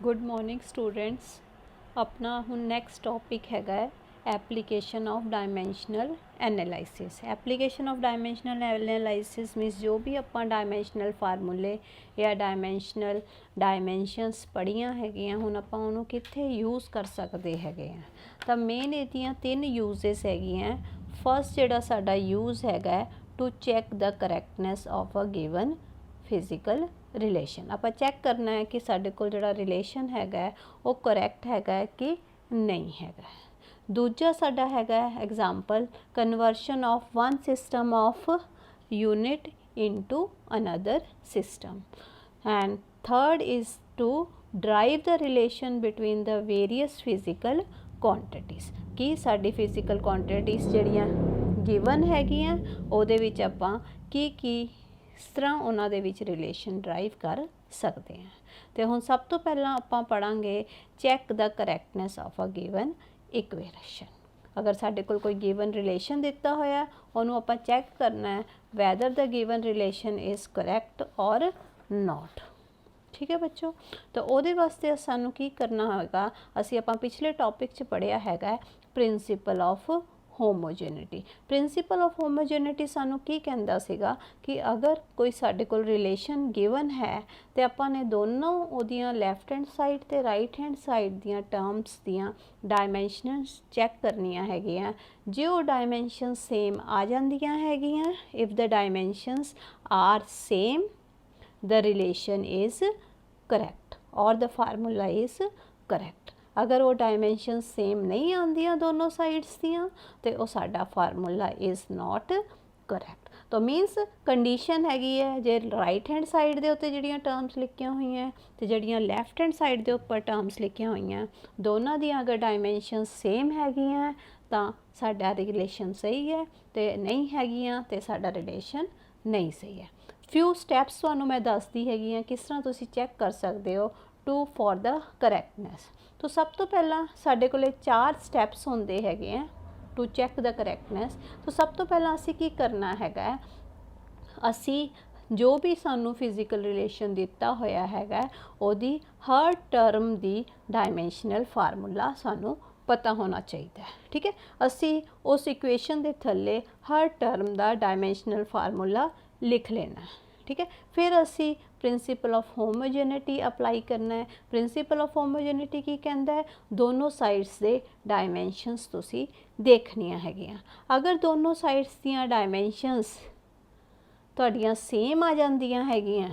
Good morning students. अपना हुण next topic हैगा application of dimensional analysis. Application of dimensional analysis मीनस जो भी आपां डायमेंशनल फार्मूले या डायमेंशनस पढ़ियां हैगियां हुण आपां उहनूं कित्थे यूज़ कर सकते हैगे आ। तां मेन इहदियां 3 यूजेस हैगियां। फर्स्ट जिहड़ा साडा यूज़ हैगा to check the correctness of a given physical relation. आप चैक करना है कि साढ़े को जिहड़ा रिलेशन हैगा वो करैक्ट हैगा कि नहीं हैगा। दूजा साडा हैगा example conversion of one system of unit into another system. And third is to derive the relation between the various physical quantities कि साडी फिजिकल क्वांटिटीज़ जिहड़ियां गिवन हैगियां उहदे विच आपां की इस तरह उन्होंने रिलेशन ड्राइव कर सकते हैं। तो हुण सब तो पहला आपां पढ़ांगे check the correctness of a given equation. अगर साडे कोल कोई गिवन रिलेशन दिता होया उन्होंने आपां चैक करना है weather the given relation is correct और नॉट। ठीक है बच्चों, तो वो वास्ते सानू की करना होगा, असी आपां पिछले टॉपिक च पढ़िया हैगा principal of homogeneity. Principal of homogeneity सानू की कहंदा सीगा कि अगर कोई साडे कोल रिलेशन गिवन है तो आपां ने दोनों उहदियां लैफ्ट हैंड साइड ते राइट हैंड साइड दियां टर्म्स दियां डायमेंशनस चैक करनियां हैगियां। जे वो डायमेंशन सेम आ जांदियां हैगियां, if the dimensions are same the relation is correct और द फार्मूला इज़ करैक्ट। अगर वो डायमेंशन सेम नहीं आंदियां दोनों साइड्स दियां तो वो साडा फार्मूला इज़ नॉट करैक्ट। तो मीनस कंडीशन हैगी है जे राइट हैंड साइड के उत्ते जिहड़ियां टर्म्स लिखियां हुई हैं तो जिहड़ियां लैफ्ट हैंड साइड के उपर टर्म्स लिखियां हुई हैं दोनों दी अगर डायमेंशन सेम हैगियां तो साडा रिलेशन सही है, तो नहीं हैगियां तो साडा रिलेशन नहीं सही है। फ्यू स्टैप्स तुहानूं मैं दसदी हैगी हाँ किस तरह तुसीं चैक कर सकते हो टू फॉर द करैक्टनैस। तो सब तो पहला साडे कोले 4 स्टैप्स होंदे हैगे हैं टू चैक द करैक्टनैस। तो सब तो पहला असी की करना हैगा, असी जो भी सानू फिजिकल रिलेशन दिता होया हैगा ओदी हर टर्म दी डायमेंशनल फार्मूला सानू पता होना चाहिए। ठीक है, असी उस इक्वेशन के थल्ले हर टर्म का डायमेंशनल फार्मूला लिख लेना है। ठीक है, फिर असी प्रिंसीपल ऑफ होमोजेनिटी अप्लाई करना है। प्रिंसीपल ऑफ होमोजेनिटी की कहता है दोनों साइड्स के डायमेंशनस तुसी देखनियां हैगियां। अगर दोनों साइड्स दियां डायमेंशनस तुहाडियां सेम आ जांदियां हैगियां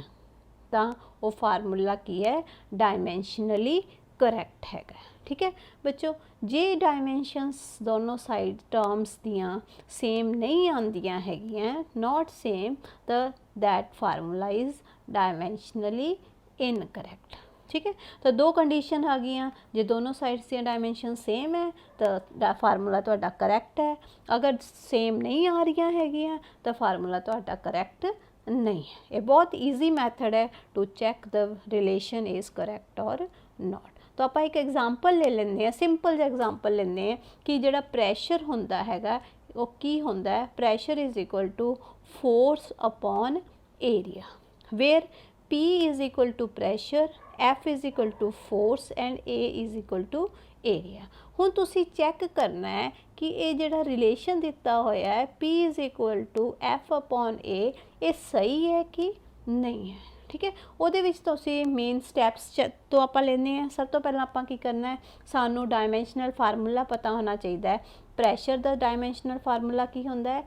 तां वो फार्मूला की है डायमेंशनली करैक्ट हैगा। ठीक है बच्चों, जे डायमेंशनस दोनों साइड टर्म्स दियां सेम नहीं आंदियां हैगियां नॉट सेम तो दैट फार्मूला इज़ डायमेंशनली इनकरैक्ट। ठीक है, तो 2 कंडीशन आ गई, जो दोनों साइड्स दी डायमेंशन सेम है तो फार्मूला तुहाडा करैक्ट है। अगर सेम नहीं आ रही हैगियां तो फार्मूला तुहाडा करैक्ट नहीं है। ये बहुत ईजी मैथड है to check the relation is correct और नॉट। तो आप एक एग्जाम्पल ले लेंगे, सिंपल जिहा एग्जाम्पल लेंगे कि जिहड़ा प्रैशर होंदा हैगा वो की होंदा है, pressure is equal to force upon area where P is equal to pressure, F is equal to force and A is equal to area. हुण तुसी चैक करना है कि ये जिहड़ा रिलेशन दिता होया है P is equal to F upon A ये सही है कि नहीं है। ठीक है, उहदे विच तुसी मेन स्टैप्स तो आपां लैंदे हैं। सब तो पहलां आपां की करना है, सानू डायमेंशनल फार्मूला पता होना चाहिए है। प्रैशर दा डायमेंशनल फार्मूला की होंदा है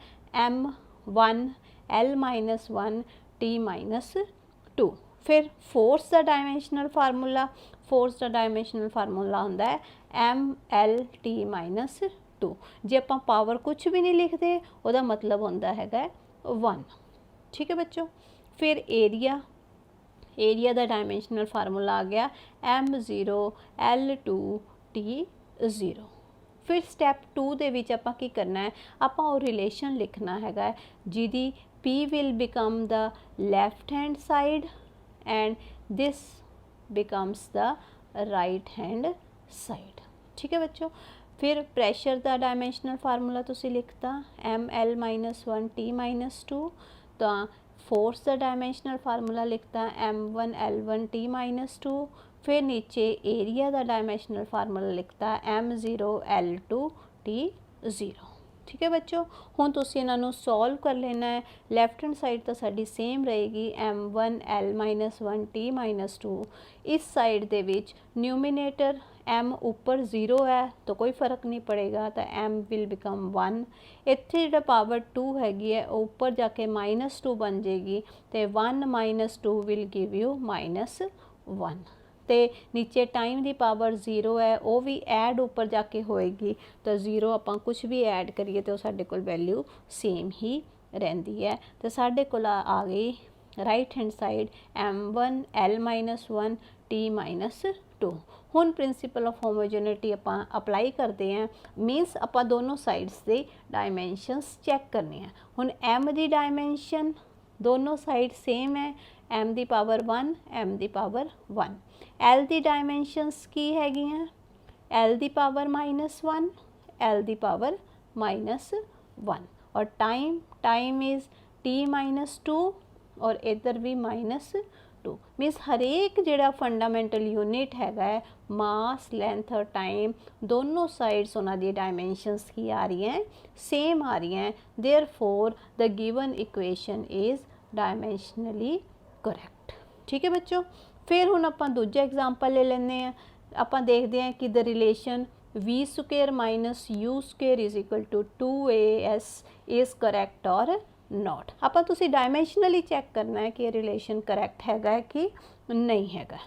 M1 L-1 T-2। फिर फोर्स का डायमेंशनल फार्मूला, फोर्स का डायमेंशनल फार्मूला होंदा है ML-T-2। जे आपां पावर कुछ भी नहीं लिखते उहदा मतलब होंदा हैगा 1। ठीक है बच्चों, फिर एरिया, एरिया का डायमेंशनल फार्मूला आ गया M0 L2 T0। फिर स्टैप 2 दे विच आपां की करना है, आपां वो रिलेशन लिखना हैगा जिहदी P will become the left hand side and this becomes the right hand side। ठीक है बच्चों, फिर प्रैशर का डायमेंशनल फार्मूला तुसी लिखता ML-1 T-2। तो फोर्स का डायमेंशनल फार्मूला लिखता m1 l1 t माइनस 2। फिर नीचे एरिया का डायमेंशनल फार्मूला लिखता m0 l2 t 0। ठीक है बच्चों, हुण तुसीं इन्हां नूं सॉल्व कर लेना है। लैफ्ट हैंड साइड तो साडी सेम रहेगी m1 l minus 1 t minus 2। इस साइड दे विच न्यूमीनेटर m ऊपर 0 है तो कोई फर्क नहीं पड़ेगा, तो m विल बिकम 1। इत्थे जिहड़ा पावर 2 हैगी है ऊपर जाके -2 बन जाएगी, तो 1 माइनस 2 विल गिव यू -1। तो नीचे टाइम की पावर 0 है, वो भी ऐड ऊपर जाके होएगी, तो 0 आपां कुछ भी ऐड करिए तो साडे कोल वैल्यू सेम ही रहिंदी है। तो साडे कोल आ गई right hand side m1 l minus 1 t minus 2। हुण प्रिंसीपल ऑफ होमोजेनिटी आपां अप्लाई करते हैं, मीनस आपां दोनों साइड्स के डायमेंशनस चैक करने हैं। हुण m की डायमेंशन दोनों साइड सेम है, m की पावर 1 m की पावर 1। l की डायमेंशनस की हैगी हैं, l की पावर -1 l की पावर -1। और टाइम इज़ t माइनस 2 और इधर भी -2। मीनस हरेक जिहड़ा फंडामेंटल यूनिट हैगा है मास लेंथ और टाइम दोनों साइड्स उन्हां दी डायमेंशनस की आ रही हैं, सेम आ रही हैं। Therefore the given equation is dimensionally correct. ठीक है बच्चों, फिर हुण आपां दूजा एग्जाम्पल ले लैंदे हैं। आपां देखते हैं कि the relation v square minus u square is equal to 2as is correct और नॉट। आपां तुसीं डायमेंशनली चैक करना है कि रिलेशन करैक्ट हैगा कि नहीं हैगा।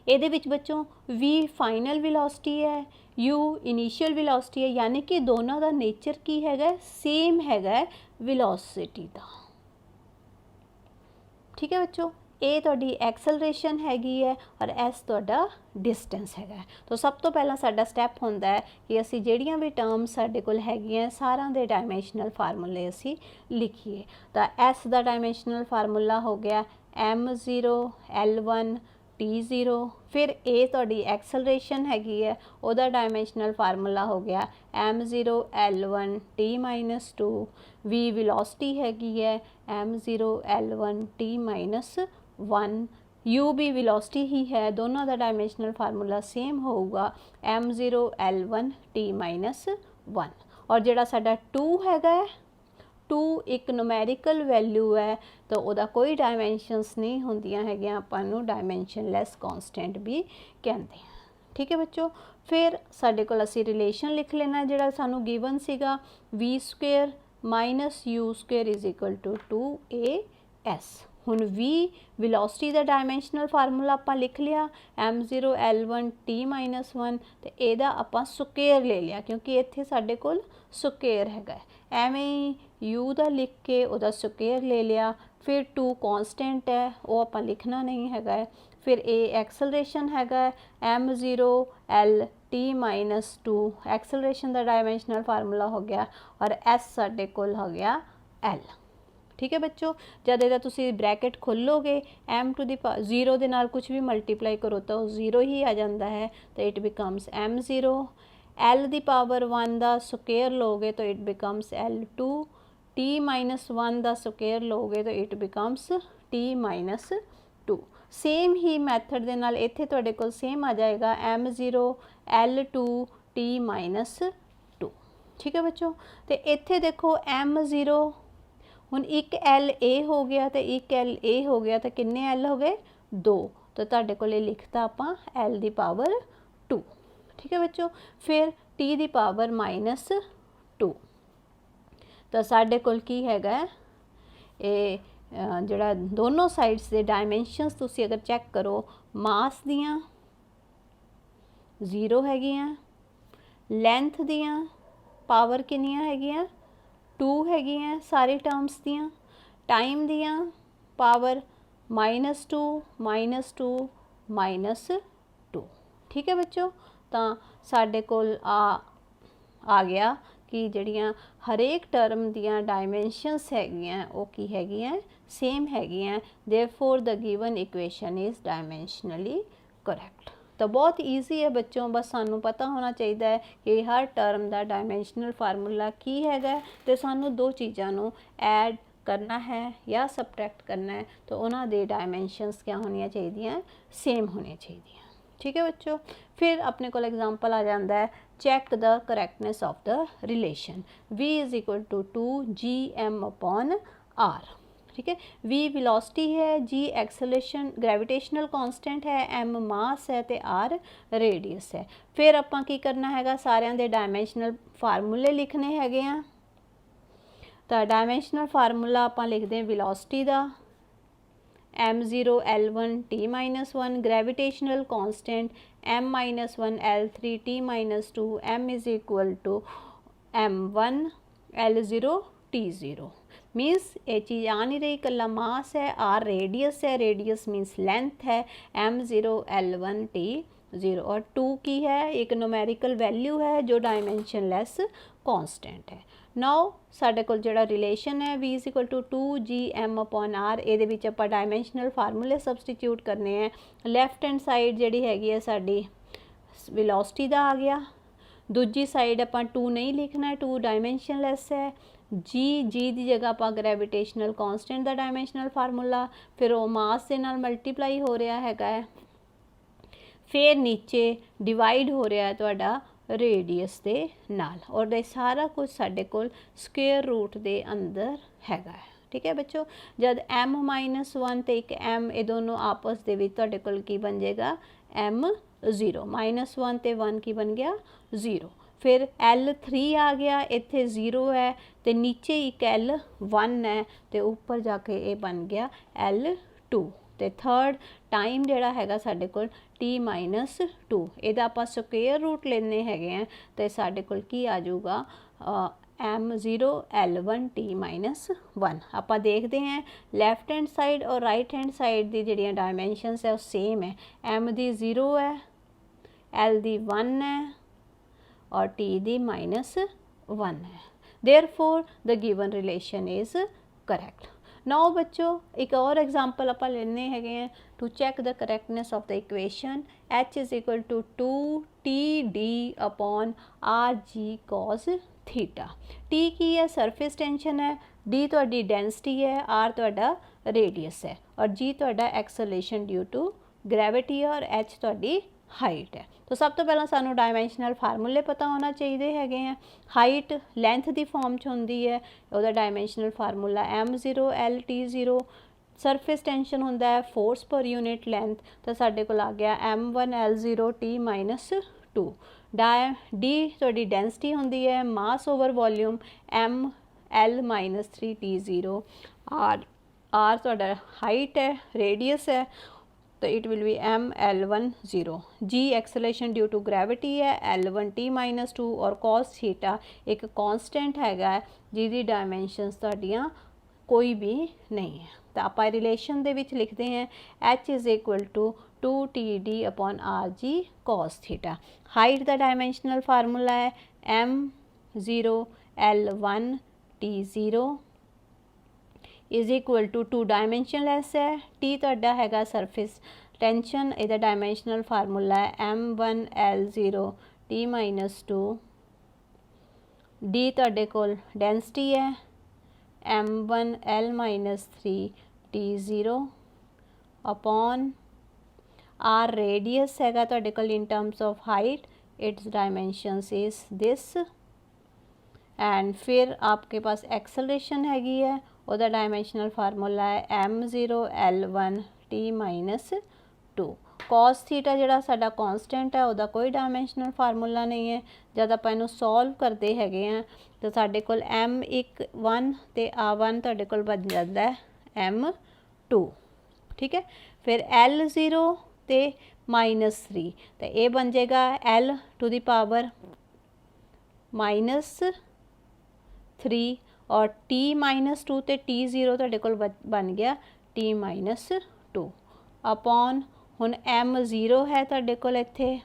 ਇਹਦੇ ਵਿੱਚ बच्चों v फाइनल विलोसिटी है, u इनिशियल विलोसिटी है, यानी कि दोनों का नेचर की हैगा सेम हैगा विलोसिटी का। ठीक है बच्चों, ए तुहाडी एक्सलरेशन हैगी है और एस तुहाडा डिस्टेंस हैगा। तो सब तो पहला साडा स्टैप होंदा है कि असी जिहड़ियां भी टर्म्स साडे कोल हैगियां सारां दे डायमेंशनल फार्मूले असी लिखीए। तो एस दा डायमेंशनल फार्मूला हो गया m0 l1 t0। फिर ए तुहाडी एक्सलरेशन हैगी है, उहदा डायमेंशनल फार्मूला हो गया m0 l1 t minus 2। v velocity हैगी है m0 l1 t minus 1। u भी विलोसिटी ही है, दोनों का डायमेंशनल फार्मूला सेम होगा m0 l1 t माइनस 1। और जिहड़ा साडा 2 हैगा 2 एक नुमैरिकल वैल्यू है, तो उहदा कोई डायमेंशनस नहीं होंदियां हैगियां, आपां नूं डायमेंशनलैस कॉन्सटेंट भी कहते हैं। ठीक है बच्चों, फिर साडे कोल असी रिलेशन लिख लेना जिहड़ा सानूं गिवन सीगा v square minus u square is equal to 2as। हुण v विलोसिटी का डायमेंशनल फार्मूला आपां लिख लिया m0 l1 t माइनस 1, तो इहदा आपां स्क्वेयर ले लिया क्योंकि इत्थे साडे कोल स्क्वेयर हैगा। एवें ही u का लिख के उहदा स्क्वेयर ले लिया। फिर 2 कॉन्सटेंट है, वो आपां लिखना नहीं हैगा। फिर a एक्सलरेशन हैगा m0 l t minus 2, acceleration का डायमेंशनल फार्मूला हो गया और s साडे कोल हो गया l। ठीक है बच्चों, जब इहदा तुसीं ब्रैकेट खोलोगे m टू दी 0 दे नाल कुछ भी मल्टीप्लाई करो तो 0 ही आ जाता है, तो it becomes m0। l the power 1 का स्क्वेयर लोगे तो it becomes l2। t minus 1 का स्क्वेयर लोगे तो it becomes t minus 2। Same ही मैथड दे नाल इत्थे तुहाडे कोल सेम आ जाएगा m0 l2 t माइनस 2। ठीक है बच्चों, तो इत्थे देखो m0 हुण एक l a हो गया तो एक l a हो गया, तो किन्ने l हो गए 2, तो तुहाडे कोल लिखता आपां l दी पावर 2। ठीक है बच्चों, फिर t दी पावर -2। तो साडे कोल की हैगा ये जिहड़ा दोनों साइड्स दे डायमेंशनस तुसीं अगर चैक करो मास दियां 0 हैगियां, लेंथ दियां पावर किन्नियां हैगियां 2 हैगियां सारी टर्म्स दियां, टाइम दियां पावर -2 -2। ठीक है बच्चों, तो साडे कोल आ गया कि जिहड़ियां हरेक टर्म दियां डायमेंशनस हैगियां वो की हैगियां सेम हैगियां। Therefore the given equation is dimensionally correct. तो बहुत ईजी है बच्चों, बस सानू पता होना चाहिए है कि हर टर्म का डायमेंशनल फार्मूला की हैगा, तो सानू दो चीज़ों नू ऐड करना है या सबट्रैक्ट करना है तो उन्होंने दे डायमेंशनस क्या होनी चाहिए, सेम होनी चाहिए। ठीक है बच्चों। फिर अपने को एग्जाम्पल आ जाता है check the correctness of the relation v is equal to 2gm/r। ठीक है, v वेलोसिटी है, g एक्सेलरेशन ग्रेविटेशनल कांस्टेंट है, m मास है तो r रेडियस है। फिर आपां की करना हैगा, सारिਆਂ ਦੇ डायमेंशनल फार्मूले लिखने हैगे आ। तो डायमेंशनल फार्मूला आपां लिखते हैं वेलोसिटी का m0 l1 t-1, gravitational constant m-1 l3 t-2, m is equal to m1 l0 t0। Means ये चीज़ आ नहीं रही, कला मास है, आर रेडियस है, रेडियस मीन्स लेंथ है, m0 l1 t0 और 2 की है एक न्यूमेरिकल वैल्यू है जो डायमेंशन लैस कांस्टेंट है। नाउ साडे कोल जिहड़ा रिलेशन है v is equal to 2gm/r, ये विच आपां डायमेंशनल फार्मूले सबसटीट्यूट करने हैं। लैफ्ट हैंड साइड जिहड़ी हैगी है साडी वेलोसिटी दा आ गया, दूजी साइड आपां 2 नहीं लिखना है, 2 डायमेंशनलैस है। जी की जगह आप ग्रेविटेशनल कांस्टेंट का डायमेंशनल फार्मूला, फिर वो मास के नाल मल्टीप्लाई हो रहा है, फिर नीचे डिवाइड हो रहा है तुहाडा रेडियस के नाल, और ये सारा कुछ साडे कोल स्क्वेयर रूट के अंदर हैगा है। ठीक है बच्चों, जब m-1 तो एक m ये दोनों आपस के तुहाडे कोल की बन जाएगा m0, -1 तो 1 की बन गया 0। फिर L3 आ गया, इत्थे 0 है तो नीचे एक L1 है तो ऊपर जाके ये बन गया L2। तो थर्ड टाइम जिहड़ा हैगा साडे कोल t-2, इहदा आपां स्क्वेयर रूट लेने हैगे हैं तो साडे कोल की आ जाऊगा m0 l1 t-1। आपां देखते हैं लैफ्ट हैंड साइड और राइट हैंड साइड दी जिहड़ियां डायमेंशनस है वो सेम है, m दी 0 है, l दी 1 है और t दी -1 है। Therefore the given relation is correct. Now बच्चों एक और एग्जाम्पल आप लेने हैं to check the correctness of the equation h is equal to 2td/rg cos theta. t की है सरफेस टेंशन है, d तुहाडी डेंसिटी है, r तुहाडा रेडियस है और g तुहाडा एक्सेलरेशन ड्यू टू ग्रेविटी है और h तुहाडी हाइट है। तो सब तो पहला सानू डायमेंशनल फार्मूले पता होना चाहिए हैं। हाइट लेंथ की फॉर्म च होंदी है, वह dimensional formula m0 l t0। Surface tension होंदा है फोर्स पर यूनिट लेंथ, तो साडे कोल आ गया m1 l0 t-2। डी तुहाडी डेंसिटी होंदी है mass over volume m l-3 t0। r तुहाडा हाइट है, रेडियस है तो it will be m l1 0। g acceleration due to gravity है l1 t-2 और cos थीटा एक कांस्टेंट हैगा जिहदी डायमेंशनस तुहाडियां कोई भी नहीं है। तो आप रिलेशन दे विच लिखते हैं h is equal to 2td/rg cos theta. Height का डायमेंशनल फार्मूला है m0 l1 t0 is equal to 2 डायमेंशनलैस है, टी तुहाडा हैगा सरफेस टेंशन, इहदा डायमेंशनल फार्मूला है m1 l0 t-2। डी तुहाडे कोल डेंसिटी है m1 l-3 t0 upon are radius हैगा तुहाडे कोल in terms of height, it's dimensions is this. And फिर आपके पास एक्सेलरेशन हैगी है, उसका डायमेंशनल फार्मूला है m0 l1 t-2। cos theta जिहड़ा साडा कांस्टेंट है उसका कोई डायमेंशनल फार्मूला नहीं है। जब आप इनू सॉल्व करते हैं तो साडे कोल m1 ते a1 तुहाडे कोल बन जाता है m2। ठीक है, फिर l0 ते -3 तो ये बन जाएगा l टू द पावर -3 और t-2 तो t0 तुहाडे कोल बन गया t-2 अपॉन हुण m0 है तुहाडे कोल इत्थे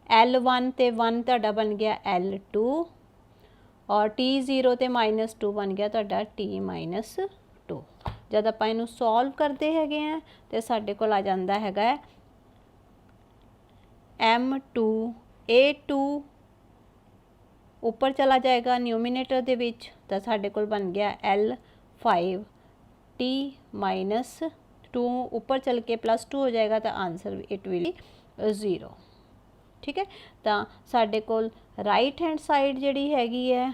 l1 ते 1 तुहाडा बन गया l2 और t0 ते -2 बन गया तुहाडा t-2। जब आप इनू सॉल्व करते हैं तो साडे कोल आ जाता है m2 a2 ऊपर चला जाएगा न्यूमीनेटर दे विच, तो साडे कोल बन गया 5 t माइनस 2 ऊपर चल के +2 हो जाएगा तो आंसर इट विल 0। ठीक है, तो साडे कोल राइट हैंड साइड जिहड़ी हैगी है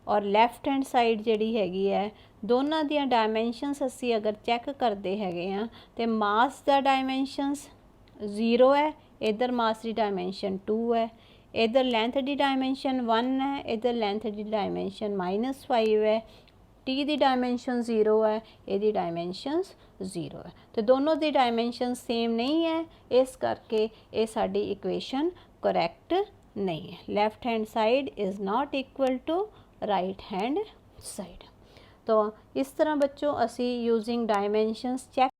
और लैफ्ट हैंड साइड जिहड़ी हैगी है दोनों दियां डायमेंशनस असी अगर चैक करते हैं तो मास दा डायमेंशनस 0 है, इधर मास की डायमेंशन 2 है, इधर लेंथ की डायमेंशन 1 है, इधर लेंथ की डायमेंशन -5 है, टी की डायमेंशन 0 है, ये डायमेंशनस 0 है। तो दोनों की डायमेंशन सेम नहीं है, इस करके ये साडी इक्वेशन करैक्ट नहीं है। Left hand side is not equal to right hand side. तो इस तरह बच्चों असी यूजिंग डायमेंशनस चैक